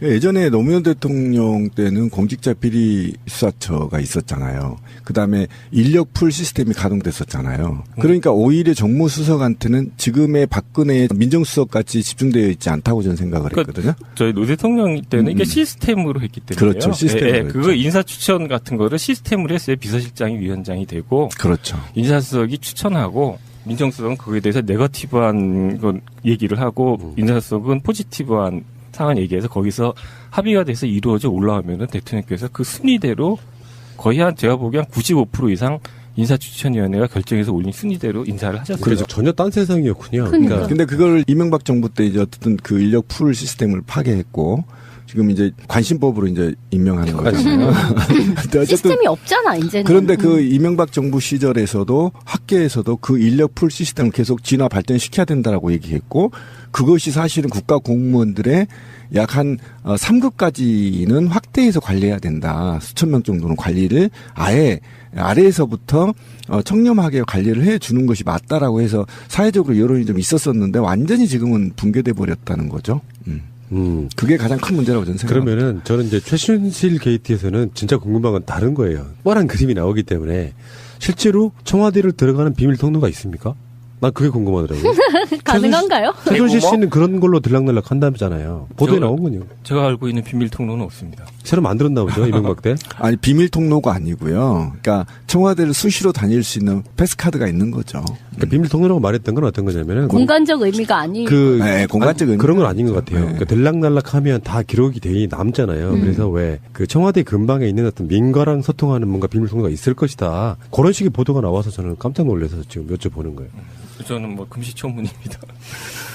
예전에 노무현 대통령 때는 공직자 비리 수사처가 있었잖아요. 그다음에 인력풀 시스템이 가동됐었잖아요. 그러니까 오히려 정무수석한테는 지금의 박근혜의 민정수석같이 집중되어 있지 않다고 저는 생각을 했거든요. 저희 노 대통령 때는 이게 시스템으로 했기 때문에요. 그렇죠. 시스템으로 했죠. 그거 인사추천 같은 거를 시스템으로 했어요. 비서실장이 위원장이 되고 그렇죠. 인사수석이 추천하고 민정수석은 거기에 대해서 네거티브한 건 얘기를 하고 인사수석은 포지티브한 상황 얘기해서 거기서 합의가 돼서 이루어져 올라오면은 대통령께서 그 순위대로 거의 제가 보기엔 95% 이상 인사추천위원회가 결정해서 올린 순위대로 인사를 하셨어요. 그래서 전혀 딴 세상이었군요. 그러니까. 근데 그걸 이명박 정부 때 이제 어쨌든 그 인력 풀 시스템을 파괴했고 지금 이제 관심법으로 이제 임명하는 거잖아요. 시스템이 없잖아, 이제는. 그런데 그 이명박 정부 시절에서도 학계에서도 그 인력 풀 시스템을 계속 진화 발전시켜야 된다라고 얘기했고 그것이 사실은 국가 공무원들의 약 한 3급까지는 확대해서 관리해야 된다. 수천 명 정도는 관리를 아예 아래에서부터 청렴하게 관리를 해주는 것이 맞다라고 해서 사회적으로 여론이 좀 있었었는데 완전히 지금은 붕괴돼 버렸다는 거죠. 그게 가장 큰 문제라고 저는 생각합니다. 그러면은 저는 이제 최순실 게이트에서는 진짜 궁금한 건 다른 거예요. 뻔한 그림이 나오기 때문에 실제로 청와대를 들어가는 비밀 통로가 있습니까? 난 그게 궁금하더라고요. 가능한가요? 최순실 씨는 그런 걸로 들락날락 한다잖아요. 보도에 나온군요. 제가 알고 있는 비밀 통로는 없습니다. 새로 만들었나 보죠, 이명박 때? 아니, 비밀 통로가 아니고요. 그러니까 청와대를 수시로 다닐 수 있는 패스카드가 있는 거죠. 그러니까 비밀 통로라고 말했던 건 어떤 거냐면은 공간적 의미가 아닌 네, 공간적 의미 그런 건 아닌 것 같아요. 네. 그러니까 들락날락하면 다 기록이 돼 남잖아요. 그래서 왜 그 청와대 근방에 있는 어떤 민가랑 소통하는 뭔가 비밀 통로가 있을 것이다. 그런 식의 보도가 나와서 저는 깜짝 놀라서 지금 여쭤보는 거예요. 저는 뭐 금시초문입니다.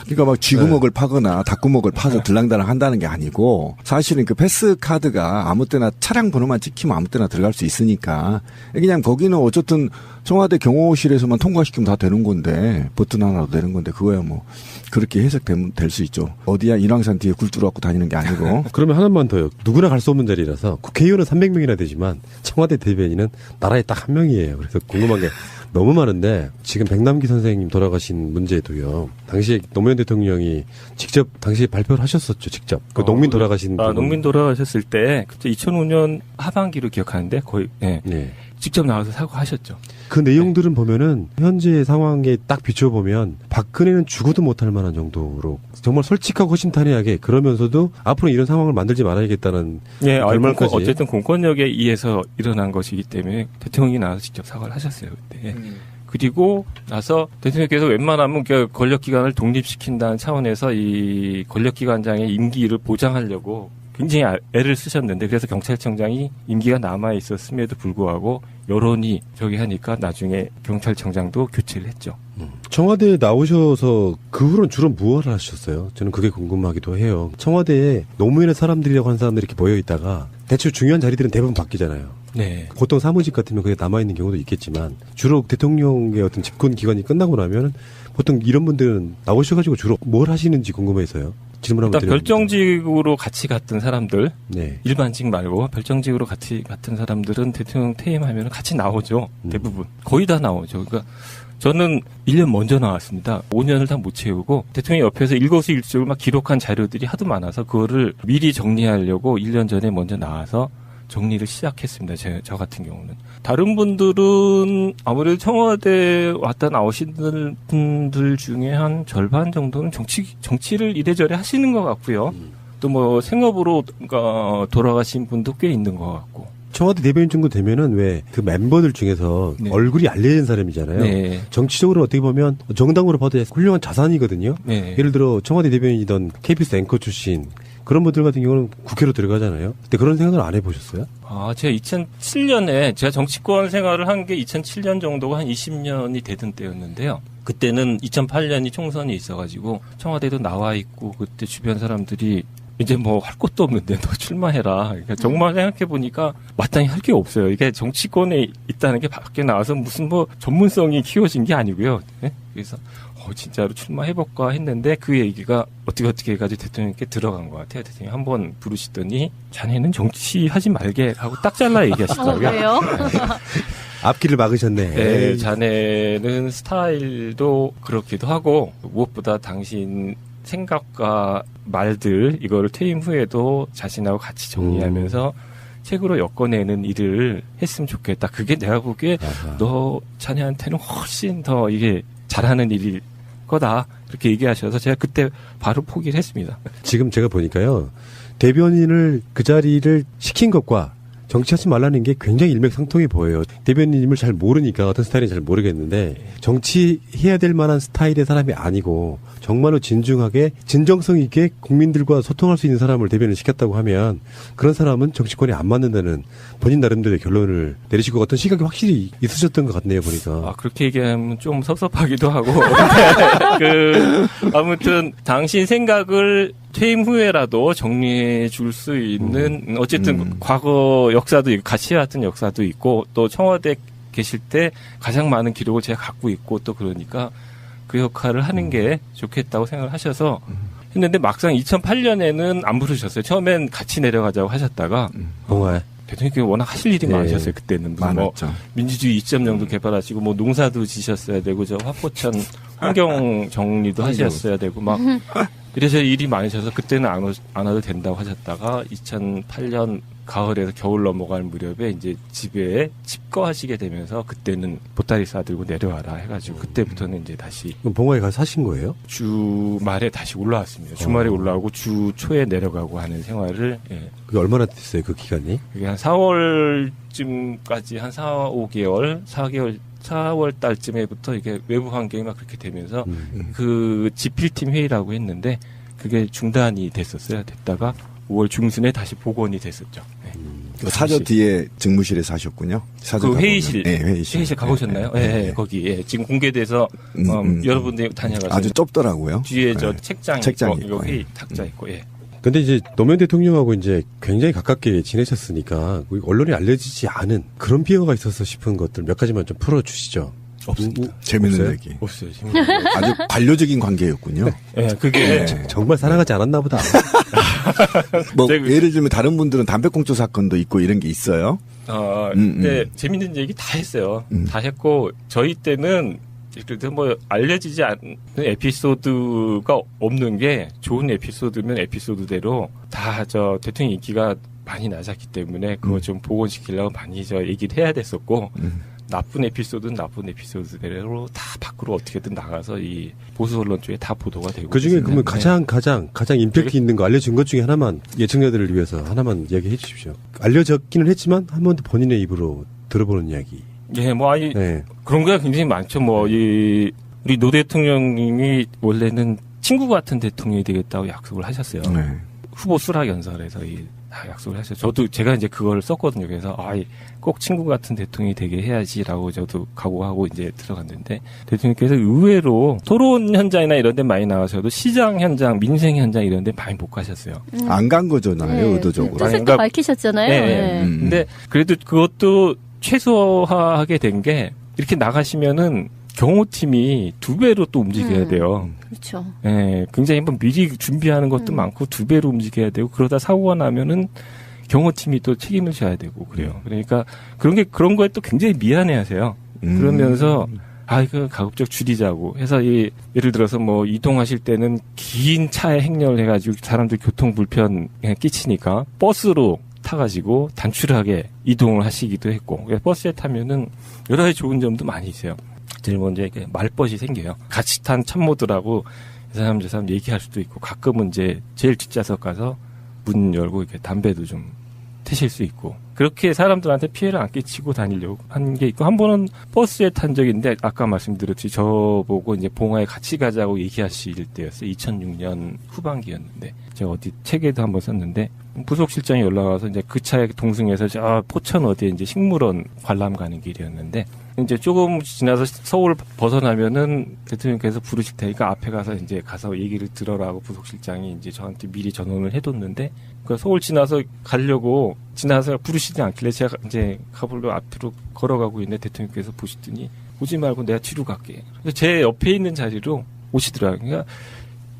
그러니까 막 쥐구멍을 파거나 닭구멍을 파서 들락날락 한다는 게 아니고 사실은 그 패스카드가 아무 때나 차량 번호만 찍히면 아무 때나 들어갈 수 있으니까 그냥 거기는 어쨌든 청와대 경호실에서만 통과시키면 다 되는 건데 버튼 하나로 되는 건데 그거야 뭐 그렇게 해석되면 될 수 있죠. 어디야 인왕산 뒤에 굴 뚫어갖고 다니는 게 아니고. 그러면 하나만 더요. 누구나 갈 수 없는 자리라서 국회의원은 300명이나 되지만 청와대 대변인은 나라에 딱 한 명이에요. 그래서 궁금한 게 너무 많은데 지금 백남기 선생님 돌아가신 문제도요. 당시에 노무현 대통령이 직접 당시에 발표를 하셨었죠. 직접. 그 농민 돌아가신 농민 돌아가셨을 때 그때 2005년 하반기로 기억하는데 거의 네. 직접 나와서 사과하셨죠. 그 내용들은 보면은 현재 상황에 딱 비춰보면 박근혜는 죽어도 못할 만한 정도로 정말 솔직하고 허심탄회하게 그러면서도 앞으로 이런 상황을 만들지 말아야겠다는 결말까지. 어쨌든 공권력에 의해서 일어난 것이기 때문에 대통령이 나와서 직접 사과를 하셨어요. 그때. 그리고 나서 대통령께서 웬만하면 권력기관을 독립시킨다는 차원에서 이 권력기관장의 임기를 보장하려고 굉장히 애를 쓰셨는데 그래서 경찰청장이 임기가 남아 있었음에도 불구하고 여론이 저기 하니까 나중에 경찰청장도 교체를 했죠. 청와대에 나오셔서 그 후로는 주로 무엇을 하셨어요? 저는 그게 궁금하기도 해요. 청와대에 노무현의 사람들이라고 하는 사람들이 이렇게 모여 있다가 대충 중요한 자리들은 대부분 바뀌잖아요. 네. 보통 사무직 같으면 그게 남아있는 경우도 있겠지만 주로 대통령의 어떤 집권 기간이 끝나고 나면 보통 이런 분들은 나오셔가지고 주로 뭘 하시는지 궁금해서요. 일단 별정직으로 같이 갔던 사람들, 네. 일반직 말고 별정직으로 같이 갔던 사람들은 대통령 퇴임하면 같이 나오죠. 대부분. 거의 다 나오죠. 그러니까 저는 1년 먼저 나왔습니다. 5년을 다 못 채우고 대통령 옆에서 일거수일투족을 막 기록한 자료들이 하도 많아서 그거를 미리 정리하려고 1년 전에 먼저 나와서 정리를 시작했습니다. 저 같은 경우는. 다른 분들은 아무래도 청와대 왔다 나오시는 분들 중에 한 절반 정도는 정치를 이래저래 하시는 것 같고요. 또 뭐 생업으로 돌아가신 분도 꽤 있는 것 같고. 청와대 대변인 정도 되면은 왜 그 멤버들 중에서 네. 얼굴이 알려진 사람이잖아요. 네. 정치적으로 어떻게 보면 정당으로 봐도 훌륭한 자산이거든요. 네. 예를 들어 청와대 대변인이던 KBS 앵커 출신 그런 분들 같은 경우는 국회로 들어가잖아요. 근데 그런 생각을 안 해보셨어요? 제가 2007년에 제가 정치권 생활을 한 게 2007년 정도가 한 20년이 되던 때였는데요. 그때는 2008년이 총선이 있어가지고 청와대도 나와 있고 그때 주변 사람들이 이제 뭐 할 것도 없는데 너 출마해라. 그러니까 정말 생각해보니까 마땅히 할 게 없어요. 이게 정치권에 있다는 게 밖에 나와서 무슨 뭐 전문성이 키워진 게 아니고요. 네? 그래서 진짜로 출마해볼까 했는데 그 얘기가 어떻게 해가지고 대통령께 들어간 것 같아요. 대통령이 한번 부르시더니 자네는 정치하지 말게 하고 딱 잘라 얘기하시더라고요. 왜요? 앞길을 막으셨네. 네, 자네는 스타일도 그렇기도 하고 무엇보다 당신 생각과 말들 이거를 퇴임 후에도 자신하고 같이 정리하면서 책으로 엮어내는 일을 했으면 좋겠다. 그게 내가 보기에 너 자네한테는 훨씬 더 이게 잘하는 일일 거다. 그렇게 얘기하셔서 제가 그때 바로 포기를 했습니다. 지금 제가 보니까요. 대변인을 그 자리를 시킨 것과 정치하지 말라는 게 굉장히 일맥상통해 보여요. 대변인님을 잘 모르니까 어떤 스타일인지 잘 모르겠는데 정치해야 될 만한 스타일의 사람이 아니고 정말로 진중하게 진정성 있게 국민들과 소통할 수 있는 사람을 대변을 시켰다고 하면 그런 사람은 정치권에 안 맞는다는 본인 나름대로의 결론을 내리시고 어떤 시각이 확실히 있으셨던 것 같네요, 보니까. 그렇게 얘기하면 좀 섭섭하기도 하고. 아무튼 당신 생각을 퇴임 후에라도 정리해 줄 수 있는 어쨌든 과거 역사도 있고 같이 해왔던 역사도 있고 또 청와대 계실 때 가장 많은 기록을 제가 갖고 있고 또 그러니까 그 역할을 하는 게 좋겠다고 생각을 하셔서 했는데 막상 2008년에는 안 부르셨어요. 처음엔 같이 내려가자고 하셨다가 봉화에 대통령께서 워낙 하실 일이 많으셨어요. 그때는 많았죠. 민주주의 2.0도 개발하시고 뭐 농사도 지셨어야 되고 저 화포천 환경 정리도 하셨어야 되고 막 그래서 일이 많으셔서 그때는 안 와도 된다고 하셨다가 2008년 가을에서 겨울 넘어갈 무렵에 이제 집에 집거하시게 되면서 그때는 보따리 싸들고 내려와라 해가지고 그때부터는 이제 다시 그럼 봉화에 가서 사신 거예요? 주말에 다시 올라왔습니다. 주말에 올라오고 주 초에 내려가고 하는 생활을 그게 얼마나 됐어요, 그 기간이? 그게 한 4월쯤까지 한 4월 달쯤에부터 이게 외부 환경이 막 그렇게 되면서 그 지필팀 회의라고 했는데 그게 중단이 됐다가 5월 중순에 다시 복원이 됐었죠. 네. 사저 뒤에 직무실에 사셨군요. 사저 그 회의실, 네, 회의실 가보셨나요? 네, 거기 지금 공개돼서 여러분들 다녀가서 아주 좁더라고요. 뒤에 저 네. 책장 책장이 있고 있고, 회의 탁자 있고. 근데 이제 노무현 대통령하고 이제 굉장히 가깝게 지내셨으니까 언론에 알려지지 않은 그런 비화가 있어서 싶은 것들 몇 가지만 좀 풀어주시죠. 없습니다. 재밌는 없어요? 얘기. 없어요. 아주 관료적인 관계였군요. 네, 그게 정말 사랑하지 않았나 보다. 뭐 예를 들면 다른 분들은 담배꽁초 사건도 있고 이런 게 있어요. 근데 재밌는 얘기 다 했어요. 다 했고 저희 때는 그래도 뭐 알려지지 않는 에피소드가 없는 게 좋은 에피소드면 에피소드대로 다 저 대통령 인기가 많이 낮았기 때문에 그거 좀 복원시키려고 많이 저 얘기를 해야 됐었고 나쁜 에피소드는 나쁜 에피소드대로 다 밖으로 어떻게든 나가서 이 보수 언론 쪽에 다 보도가 되고. 그 중에 그러면 있었는데 가장 임팩트 있는 거 알려준 것 중에 하나만 예청자들을 위해서 하나만 이야기해 주십시오. 알려졌기는 했지만 한 번도 본인의 입으로 들어보는 이야기. 예, 뭐 아니 네. 그런 게 굉장히 많죠. 뭐 우리 노 대통령님이 원래는 친구 같은 대통령이 되겠다고 약속을 하셨어요. 네. 후보 수락 연설에서 다 약속을 하셨어요. 저도 제가 이제 그걸 썼거든요. 그래서 꼭 친구 같은 대통령이 되게 해야지라고 저도 각오하고 이제 들어갔는데 대통령께서 의외로 토론 현장이나 이런 데 많이 나가셔도 시장 현장, 민생 현장 이런 데 많이 못 가셨어요. 안 간 거잖아요, 의도적으로. 뜻을 또 그러니까- 밝히셨잖아요. 네. 네. 근데 그래도 그것도 최소화하게 된 게 이렇게 나가시면은 경호팀이 2배로 또 움직여야 돼요. 그렇죠. 예, 굉장히 한번 미리 준비하는 것도 많고 2배로 움직여야 되고 그러다 사고가 나면은 경호팀이 또 책임을 져야 되고 그래요. 그러니까 그런 거에 또 굉장히 미안해하세요. 그러면서 이거 가급적 줄이자고 해서 예를 들어서 뭐 이동하실 때는 긴 차에 행렬을 해가지고 사람들 교통 불편 끼치니까 버스로 타가지고 단출하게 이동을 하시기도 했고 버스에 타면은 여러 가지 좋은 점도 많이 있어요. 제일 먼저 이렇게 말벗이 생겨요. 같이 탄 참모들하고 이 사람 저 사람 얘기할 수도 있고 가끔은 이제 제일 뒷좌석 가서 문 열고 이렇게 담배도 좀 태실 수 있고 그렇게 사람들한테 피해를 안 끼치고 다니려고 한 게 있고 한 번은 버스에 탄 적이 있는데 아까 말씀드렸듯이 저보고 이제 봉화에 같이 가자고 얘기하실 때였어요. 2006년 후반기였는데 제가 어디 책에도 한번 썼는데 부속실장이 연락 와서 이제 그 차에 동승해서 저 포천 어디에 이제 식물원 관람 가는 길이었는데 이제 조금 지나서 서울 벗어나면은 대통령께서 부르실 테니까 앞에 가서 이제 가서 얘기를 들어라고 부속실장이 이제 저한테 미리 전원을 해뒀는데 그 서울 지나서 가려고 지나서 부르시지 않길래 제가 이제 가보려고 앞으로 걸어가고 있는데 대통령께서 보시더니 오지 말고 내가 뒤로 갈게. 그래서 제 옆에 있는 자리로 오시더라고요. 그러니까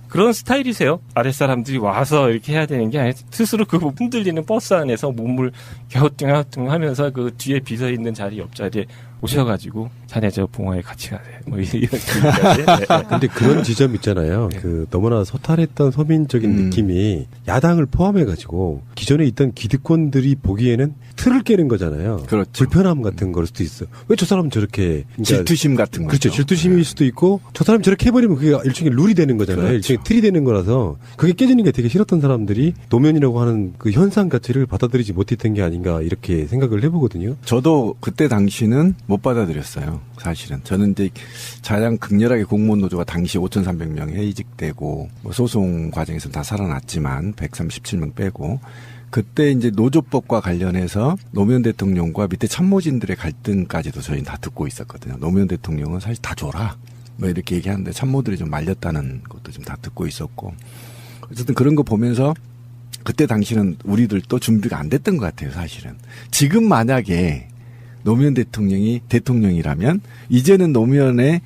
그런 스타일이세요. 아랫사람들이 와서 이렇게 해야 되는 게 아니라 스스로 그 흔들리는 버스 안에서 몸을 갸우뚱 하면서 그 뒤에 비서 있는 자리 옆자리에 오셔가지고 자네 저 봉화에 같이 가세요. 뭐 이런 얘기까지. 네. 근데 그런 지점 있잖아요. 네. 그 너무나 소탈했던 서민적인 느낌이 야당을 포함해가지고 기존에 있던 기득권들이 보기에는 틀을 깨는 거잖아요. 그렇죠. 불편함 같은 걸 수도 있어. 왜 저 사람은 저렇게 그러니까 질투심 같은 거죠. 그렇죠. 질투심일 수도 있고 저 사람 저렇게 해버리면 그게 일종의 룰이 되는 거잖아요. 그렇죠. 일종의 틀이 되는 거라서 그게 깨지는 게 되게 싫었던 사람들이 노면이라고 하는 그 현상 가치를 받아들이지 못했던 게 아닌가 이렇게 생각을 해보거든요. 저도 그때 당시는 못 받아들였어요. 사실은 저는 이제 가장 극렬하게 공무원 노조가 당시 5,300명 해직되고 뭐 소송 과정에서 다 살아났지만 137명 빼고 그때 이제 노조법과 관련해서 노무현 대통령과 밑에 참모진들의 갈등까지도 저희는 다 듣고 있었거든요. 노무현 대통령은 사실 다 줘라 뭐 이렇게 얘기하는데 참모들이 좀 말렸다는 것도 좀 다 듣고 있었고 어쨌든 그런 거 보면서 그때 당시는 우리들도 준비가 안 됐던 것 같아요. 사실은 지금 만약에 노무현 대통령이 대통령이라면 이제는 노무현의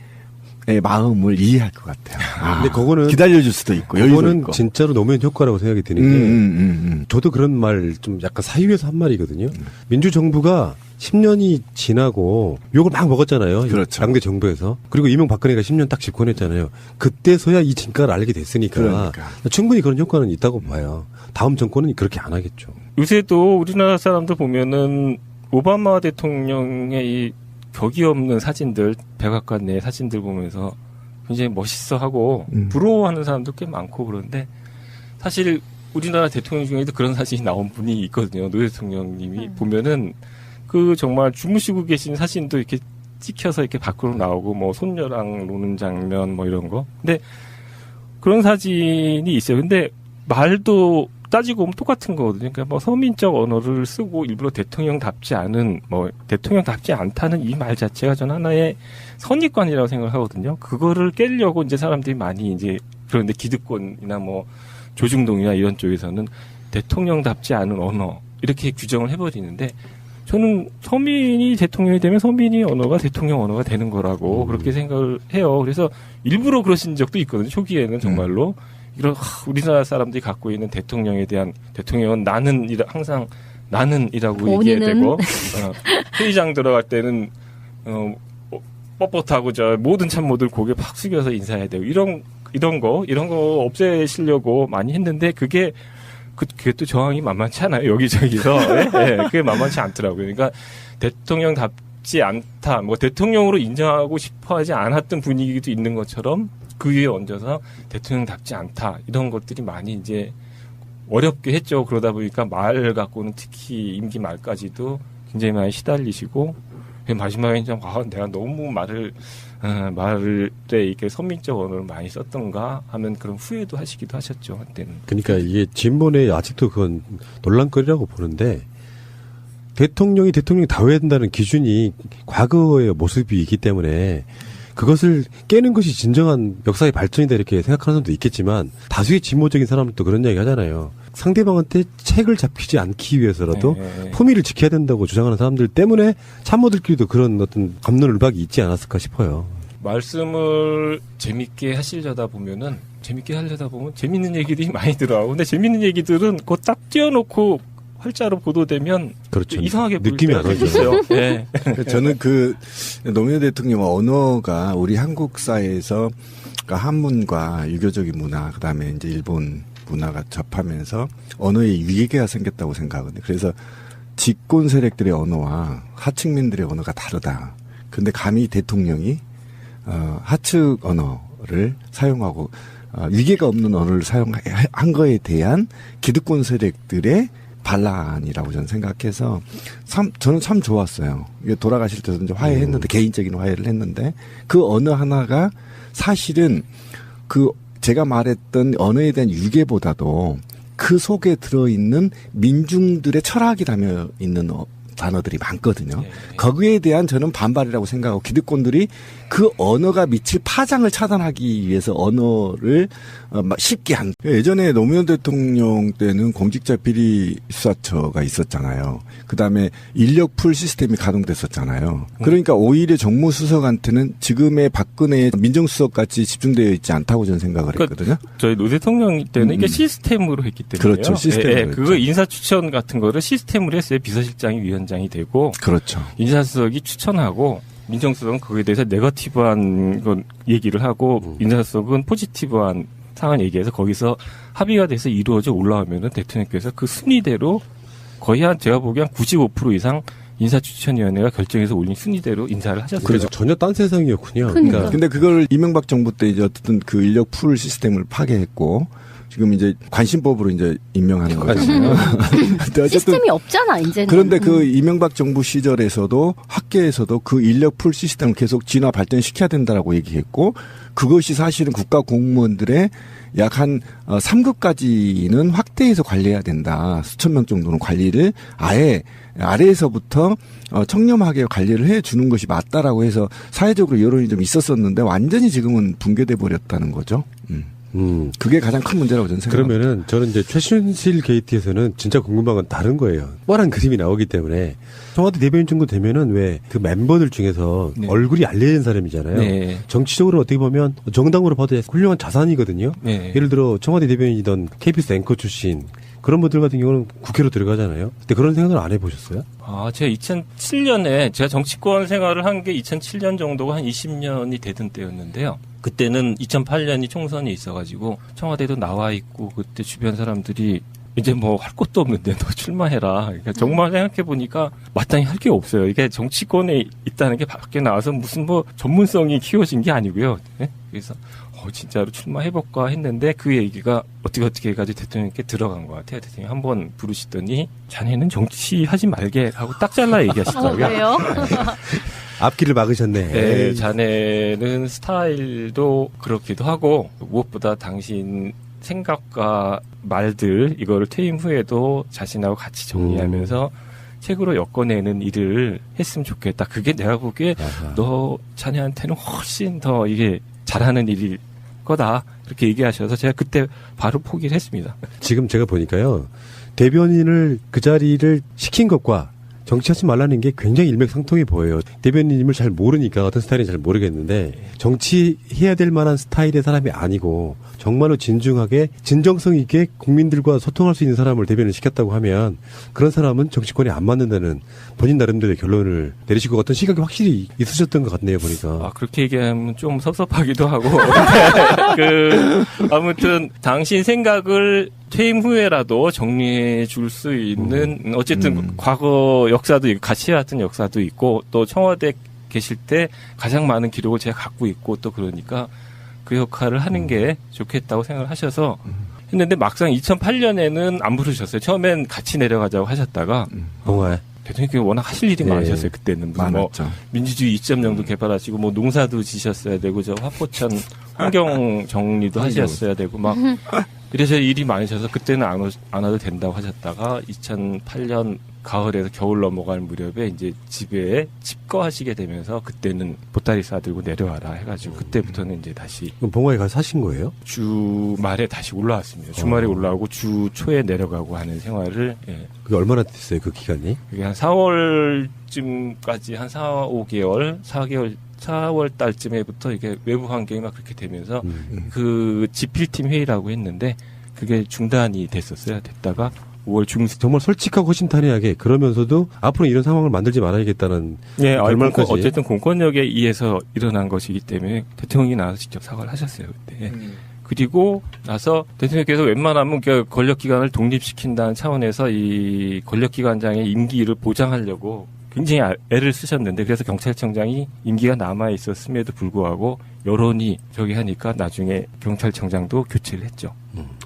마음을 이해할 것 같아요. 근데 그거는 기다려줄 수도 있고 여유도 그거는 있고. 진짜로 노무현 효과라고 생각이 드는 게 저도 그런 말 좀 약간 사유에서 한 말이거든요. 민주정부가 10년이 지나고 욕을 막 먹었잖아요. 그렇죠. 양대 정부에서. 그리고 이명박근혜가 10년 딱 집권했잖아요. 그때서야 이 진가를 알게 됐으니까 그러니까. 충분히 그런 효과는 있다고 봐요. 다음 정권은 그렇게 안 하겠죠. 요새도 우리나라 사람들 보면은 오바마 대통령의 이 격이 없는 사진들, 백악관 내 사진들 보면서 굉장히 멋있어하고 부러워하는 사람도 꽤 많고 그런데 사실 우리나라 대통령 중에도 그런 사진이 나온 분이 있거든요. 노 대통령님이 보면은 그 정말 주무시고 계신 사진도 이렇게 찍혀서 이렇게 밖으로 나오고 뭐 손녀랑 노는 장면 뭐 이런 거. 근데 그런 사진이 있어요. 근데 말도 따지고 보면 똑같은 거거든요. 그러니까 뭐 서민적 언어를 쓰고 일부러 대통령답지 않은 뭐 대통령답지 않다는 이 말 자체가 저는 하나의 선입관이라고 생각을 하거든요. 그거를 깨려고 이제 사람들이 많이 이제 그런데 기득권이나 뭐 조중동이나 이런 쪽에서는 대통령답지 않은 언어 이렇게 규정을 해버리는데 저는 서민이 대통령이 되면 서민이 언어가 대통령 언어가 되는 거라고 그렇게 생각을 해요. 그래서 일부러 그러신 적도 있거든요. 초기에는 정말로. 이런 우리나라 사람들이 갖고 있는 대통령에 대한 대통령은 항상 나는이라고 얘기해야 되고 회의장 들어갈 때는 뻣뻣하고 저 모든 참모들 고개 팍 숙여서 인사해야 되고 이런 거 없애시려고 많이 했는데 그게 또 저항이 만만치 않아요. 여기저기서 네, 그게 만만치 않더라고요. 그러니까 대통령답지 않다, 뭐 대통령으로 인정하고 싶어하지 않았던 분위기도 있는 것처럼. 그 위에 얹어서 대통령답지 않다 이런 것들이 많이 이제 어렵게 했죠. 그러다 보니까 말 갖고는 특히 임기 말까지도 굉장히 많이 시달리시고 마지막에 좀 내가 너무 말을 이렇게 선민적 언어를 많이 썼던가 하면 그런 후회도 하시기도 하셨죠 한때는. 그러니까 이게 진본에 아직도 그건 논란거리라고 보는데 대통령이 다워야 된다는 기준이 과거의 모습이 있기 때문에. 그것을 깨는 것이 진정한 역사의 발전이다 이렇게 생각하는 사람도 있겠지만 다수의 진보적인 사람은 또 그런 이야기 하잖아요. 상대방한테 책을 잡히지 않기 위해서라도 품위를 지켜야 된다고 주장하는 사람들 때문에 참모들끼리도 그런 어떤 갑론을박이 있지 않았을까 싶어요. 말씀을 재밌게 하려다 보면 재밌는 얘기들이 많이 들어요. 근데 재밌는 얘기들은 그거 딱 띄워놓고 활자로 보도되면 그렇죠. 이상하게 느낌이 안 오죠. 있어요. 네. 저는 그 노무현 대통령 언어가 우리 한국 사회에서 그러니까 한문과 유교적인 문화 그다음에 이제 일본 문화가 접하면서 언어의 위계가 생겼다고 생각하거든요. 그래서 집권 세력들의 언어와 하층민들의 언어가 다르다. 근데 감히 대통령이 하층 언어를 사용하고 위계가 없는 언어를 사용한 거에 대한 기득권 세력들의 반란이라고 저는 생각해서 저는 참 좋았어요. 이게 돌아가실 때도 이제 화해했는데 개인적인 화해를 했는데 그 어느 하나가 사실은 그 제가 말했던 언어에 대한 유계보다도 그 속에 들어있는 민중들의 철학이 담겨 있는 단어들이 많거든요. 네. 거기에 대한 저는 반발이라고 생각하고 기득권들이 그 언어가 미칠 파장을 차단하기 위해서 언어를 쉽게 한. 예전에 노무현 대통령 때는 공직자 비리 수사처가 있었잖아요. 그다음에 인력풀 시스템이 가동됐었잖아요. 그러니까 오히려 정무수석한테는 지금의 박근혜 민정수석같이 집중되어 있지 않다고 저는 생각을 했거든요. 저희 노 대통령 때는 이게 시스템으로 했기 때문에요. 그렇죠. 시스템으로 그거 인사 추천 같은 거를 시스템으로 했어요. 비서실장이 위원장이 되고 그렇죠. 인사수석이 추천하고 민정수석은 그거에 대해서 네거티브한 건 얘기를 하고 인사수석은 포지티브한 상황 얘기해서 거기서 합의가 돼서 이루어져 올라오면은 대통령께서 그 순위대로 거의 제가 보기엔 95% 이상 인사추천위원회가 결정해서 올린 순위대로 인사를 하셨어요. 그래서 전혀 딴 세상이었군요. 그러니까. 근데 그걸 이명박 정부 때 이제 어쨌든 그 인력 풀 시스템을 파괴했고 지금 이제 관심법으로 이제 임명하는 거잖아요. 근데 어쨌든 시스템이 없잖아, 이제는. 그런데 그 이명박 정부 시절에서도 학계에서도 그 인력 풀 시스템을 계속 진화 발전시켜야 된다라고 얘기했고 그것이 사실은 국가 공무원들의 약 한 3급까지는 확대해서 관리해야 된다. 수천 명 정도는 관리를 아예 아래에서부터 청렴하게 관리를 해주는 것이 맞다라고 해서 사회적으로 여론이 좀 있었었는데 완전히 지금은 붕괴돼 버렸다는 거죠. 그게 가장 큰 문제라고 저는 생각합니다. 그러면은 저는 이제 최순실 게이트에서는 진짜 궁금한 건 다른 거예요. 뻔한 그림이 나오기 때문에 청와대 대변인 정도 되면은 왜 그 멤버들 중에서 네. 얼굴이 알려진 사람이잖아요. 네. 정치적으로 어떻게 보면 정당으로 봐도 훌륭한 자산이거든요. 네. 예를 들어 청와대 대변인이던 KBS 앵커 출신 그런 분들 같은 경우는 국회로 들어가잖아요. 근데 그런 생각을 안 해보셨어요? 제가 2007년에 제가 정치권 생활을 한 게 2007년 정도가 한 20년이 되던 때였는데요. 그때는 2008년이 총선이 있어가지고 청와대도 나와 있고 그때 주변 사람들이 이제 뭐 할 것도 없는데 너 출마해라. 그러니까 정말 생각해 보니까 마땅히 할 게 없어요. 이게 정치권에 있다는 게 밖에 나와서 무슨 뭐 전문성이 키워진 게 아니고요. 네? 그래서 진짜로 출마해볼까 했는데 그 얘기가 어떻게 해가지고 대통령께 들어간 것 같아요. 대통령이 한번 부르시더니 자네는 정치하지 말게 하고 딱 잘라 얘기하시더라고요. 왜요? 앞길을 막으셨네. 네, 자네는 스타일도 그렇기도 하고 무엇보다 당신 생각과 말들 이거를 퇴임 후에도 자신하고 같이 정리하면서 책으로 엮어내는 일을 했으면 좋겠다. 그게 내가 보기에 너 자네한테는 훨씬 더 이게 잘하는 일일 거다. 그렇게 얘기하셔서 제가 그때 바로 포기를 했습니다. 지금 제가 보니까요. 대변인을 그 자리를 시킨 것과 정치하지 말라는 게 굉장히 일맥상통해 보여요. 대변인임을 잘 모르니까 어떤 스타일인지 잘 모르겠는데 정치해야 될 만한 스타일의 사람이 아니고 정말로 진중하게 진정성 있게 국민들과 소통할 수 있는 사람을 대변을 시켰다고 하면 그런 사람은 정치권에 안 맞는다는 본인 나름대로의 결론을 내리시고 어떤 시각이 확실히 있으셨던 것 같네요, 보니까. 그렇게 얘기하면 좀 섭섭하기도 하고. 아무튼 당신 생각을 퇴임 후에라도 정리해 줄 수 있는 어쨌든 과거 역사도 있고 같이 해왔던 역사도 있고 또 청와대 계실 때 가장 많은 기록을 제가 갖고 있고 또 그러니까 그 역할을 하는 게 좋겠다고 생각을 하셔서 했는데 막상 2008년에는 안 부르셨어요. 처음엔 같이 내려가자고 하셨다가 봉화에. 대통령께서 워낙 하실 일이 많으셨어요. 그때는 무슨 많았죠. 민주주의 2.0도 개발하시고 뭐 농사도 지셨어야 되고 저 화포천 환경 정리도 하셨어야 되고 막 이래서 일이 많으셔서 그때는 안 와도 된다고 하셨다가 2008년 가을에서 겨울 넘어갈 무렵에 이제 집에 집거하시게 되면서 그때는 보따리 싸들고 내려와라 해가지고 그때부터는 이제 다시 그럼 봉화에 가서 사신 거예요? 주말에 다시 올라왔습니다. 주말에 올라오고 주 초에 내려가고 하는 생활을 그게 얼마나 됐어요, 그 기간이? 그게 한 4월쯤까지 한 4월 달쯤에부터 이게 외부 환경이 막 그렇게 되면서 그 집필팀 회의라고 했는데 그게 중단이 됐다가 5월 중순 정말 솔직하고 허심탄회하게 그러면서도 앞으로 이런 상황을 만들지 말아야겠다는 결말까지. 어쨌든 공권력에 의해서 일어난 것이기 때문에 대통령이 나와서 직접 사과를 하셨어요 그때. 그리고 나서 대통령께서 웬만하면 그 권력기관을 독립시킨다는 차원에서 이 권력기관장의 임기를 보장하려고 굉장히 애를 쓰셨는데 그래서 경찰청장이 임기가 남아 있었음에도 불구하고 여론이 저기 하니까 나중에 경찰청장도 교체를 했죠.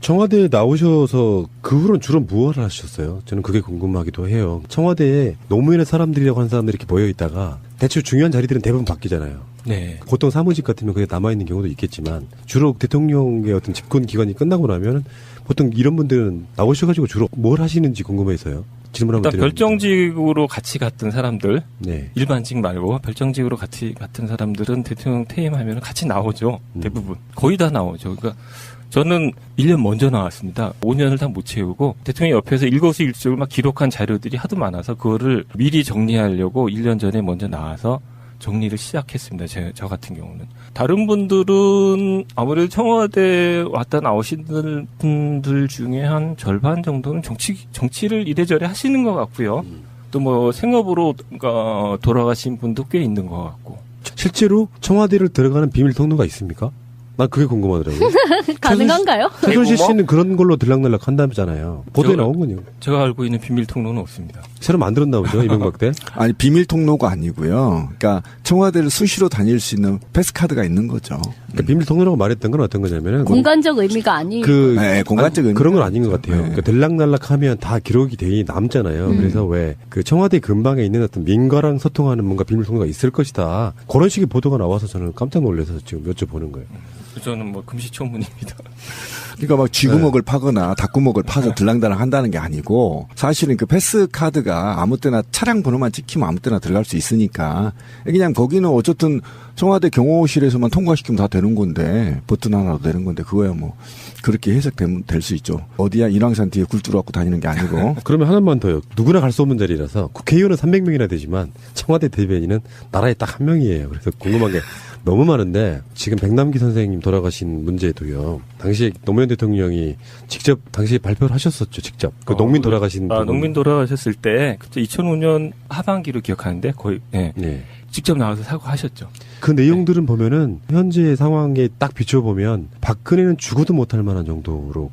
청와대에 나오셔서 그 후로는 주로 무엇을 하셨어요? 저는 그게 궁금하기도 해요. 청와대에 노무현의 사람들이라고 하는 사람들이 이렇게 모여 있다가 대충 중요한 자리들은 대부분 바뀌잖아요. 네. 보통 사무직 같으면 그게 남아있는 경우도 있겠지만 주로 대통령의 어떤 집권 기간이 끝나고 나면 보통 이런 분들은 나오셔가지고 주로 뭘 하시는지 궁금해서요. 질문 한번 일단 드려봅니다. 별정직으로 같이 갔던 사람들, 네. 일반직 말고 별정직으로 같이 갔던 사람들은 대통령 퇴임하면 같이 나오죠. 대부분. 거의 다 나오죠. 그러니까 저는 1년 먼저 나왔습니다. 5년을 다 못 채우고 대통령이 옆에서 일거수일투족을 막 기록한 자료들이 하도 많아서 그거를 미리 정리하려고 1년 전에 먼저 나와서 정리를 시작했습니다. 저 같은 경우는. 다른 분들은 아무래도 청와대 왔다 나오신 분들 중에 한 절반 정도는 정치를 이래저래 하시는 것 같고요. 또 뭐 생업으로 돌아가신 분도 꽤 있는 것 같고. 실제로 청와대를 들어가는 비밀 통로가 있습니까? 난 그게 궁금하더라고요. 가능한가요? 최순실 뭐? 씨는 그런 걸로 들락날락 한다잖아요. 보도에 나온군요. 제가 알고 있는 비밀 통로는 없습니다. 새로 만들었나 보죠, 이명박 때? 아니 비밀 통로가 아니고요. 그러니까 청와대를 수시로 다닐 수 있는 패스카드가 있는 거죠. 그러니까 비밀 통로라고 말했던 건 어떤 거냐면은 공간적 의미가 아니. 네, 공간적 의미. 그런 건 아닌 것 같아요. 네. 그러니까 들락날락하면 다 기록이 돼 남잖아요. 그래서 왜 그 청와대 근방에 있는 어떤 민가랑 소통하는 뭔가 비밀 통로가 있을 것이다. 그런 식의 보도가 나와서 저는 깜짝 놀라서 지금 여쭤보는 거예요. 저는 뭐 금시초문입니다. 그러니까 막 쥐구멍을 파거나 닭구멍을 파서 들랑달랑 한다는 게 아니고 사실은 그 패스 카드가 아무 때나 차량 번호만 찍히면 아무 때나 들어갈 수 있으니까 그냥 거기는 어쨌든 청와대 경호실에서만 통과시키면 다 되는 건데 버튼 하나로 되는 건데 그거야 뭐 그렇게 해석되면 될 수 있죠. 어디야 인왕산 뒤에 굴 뚫어갖고 다니는 게 아니고. 그러면 하나만 더요. 누구나 갈 수 없는 자리라서 국회의원은 300명이나 되지만 청와대 대변인은 나라에 딱 한 명이에요. 그래서 궁금한 게 너무 많은데 지금 백남기 선생님 돌아가신 문제도요. 당시에 노무현 대통령이 직접 당시에 발표를 하셨었죠. 직접. 그 농민 돌아가신 부분. 농민 돌아가셨을 때 그때 2005년 하반기로 기억하는데 거의 네. 직접 나와서 사과하셨죠. 그 내용들은 보면은 현재 상황에 딱 비춰보면 박근혜는 죽어도 못할 만한 정도로